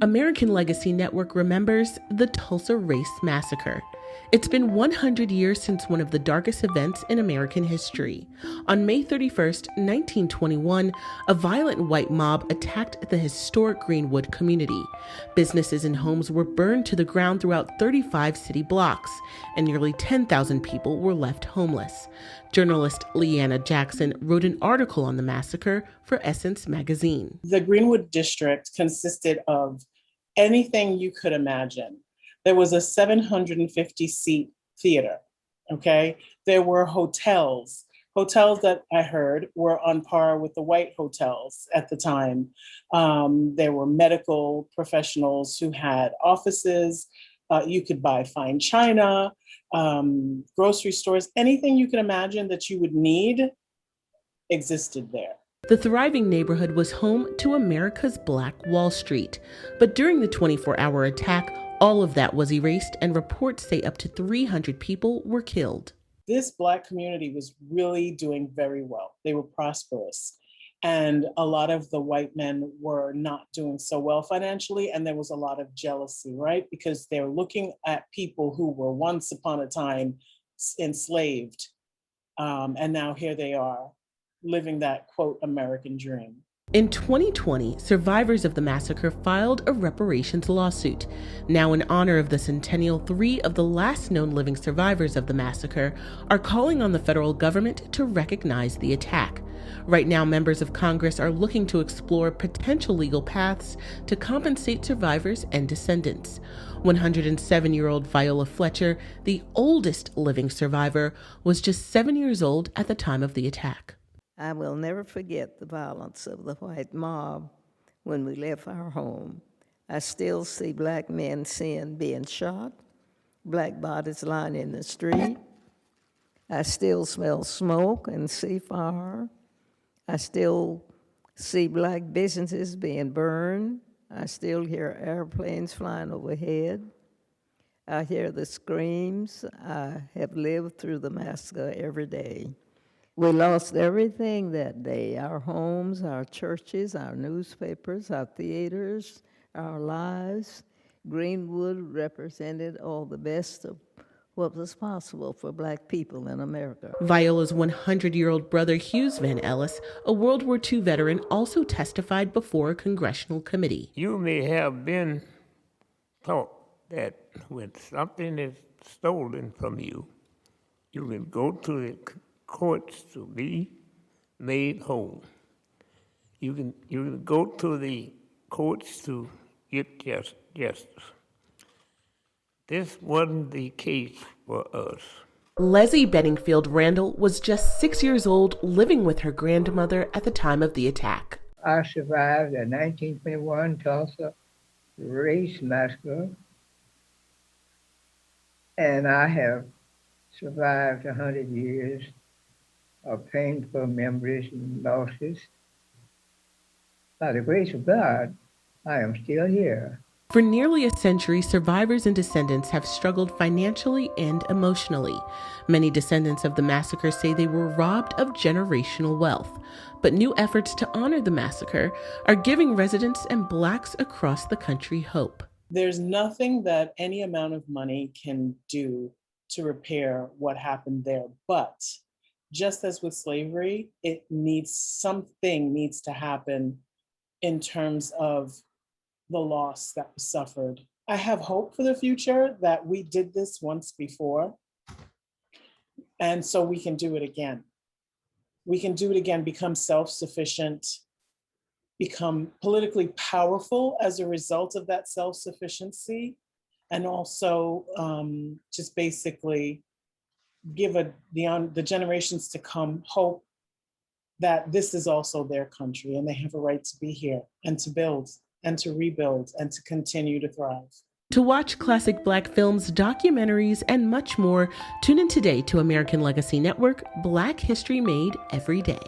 American Legacy Network remembers the Tulsa Race Massacre. It's been 100 years since one of the darkest events in American history. On May 31st, 1921, a violent white mob attacked the historic Greenwood community. Businesses and homes were burned to the ground throughout 35 city blocks, and nearly 10,000 people were left homeless. Journalist Leanna Jackson wrote an article on the massacre for Essence magazine. The Greenwood district consisted of anything you could imagine. There was a 750-seat theater, okay? There were hotels that I heard were on par with the white hotels at the time. There were medical professionals who had offices. You could buy fine china, grocery stores, anything you can imagine that you would need existed there. The thriving neighborhood was home to America's Black Wall Street. But during the 24-hour attack, all of that was erased, and reports say up to 300 people were killed. This Black community was really doing very well. They were prosperous. And a lot of the white men were not doing so well financially, and there was a lot of jealousy, right? Because they're looking at people who were once upon a time enslaved, and now here they are living that, quote, American dream. In 2020, survivors of the massacre filed a reparations lawsuit. Now, in honor of the centennial, 3 of the last known living survivors of the massacre are calling on the federal government to recognize the attack. Right now, members of Congress are looking to explore potential legal paths to compensate survivors and descendants. 107-year-old Viola Fletcher, the oldest living survivor, was just 7 years old at the time of the attack. I will never forget the violence of the white mob when we left our home. I still see Black men being shot, Black bodies lying in the street. I still smell smoke and see fire. I still see Black businesses being burned. I still hear airplanes flying overhead. I hear the screams. I have lived through the massacre every day. We lost everything that day, our homes, our churches, our newspapers, our theaters, our lives. Greenwood represented all the best of what was possible for Black people in America. Viola's 100-year-old brother, Hughes Van Ellis, a World War II veteran, also testified before a congressional committee. You may have been taught that when something is stolen from you, you can go to the courts to be made whole. You can go to the courts to get justice. This wasn't the case for us. Leslie Bedingfield Randall was just 6 years old, living with her grandmother at the time of the attack. I survived the 1921 Tulsa Race Massacre, and I have survived 100 years of painful memories and losses. By the grace of God, I am still here. For nearly a century, survivors and descendants have struggled financially and emotionally. Many descendants of the massacre say they were robbed of generational wealth. But new efforts to honor the massacre are giving residents and Blacks across the country hope. There's nothing that any amount of money can do to repair what happened there, but just as with slavery, something needs to happen in terms of the loss that was suffered. I have hope for the future that we did this once before, and so we can do it again. We can do it again, become self-sufficient, become politically powerful as a result of that self-sufficiency, and also just basically give the generations to come hope that this is also their country and they have a right to be here and to build and to rebuild and to continue to thrive. To watch classic Black films, documentaries, and much more, tune in today to American Legacy Network, Black History Made Every Day.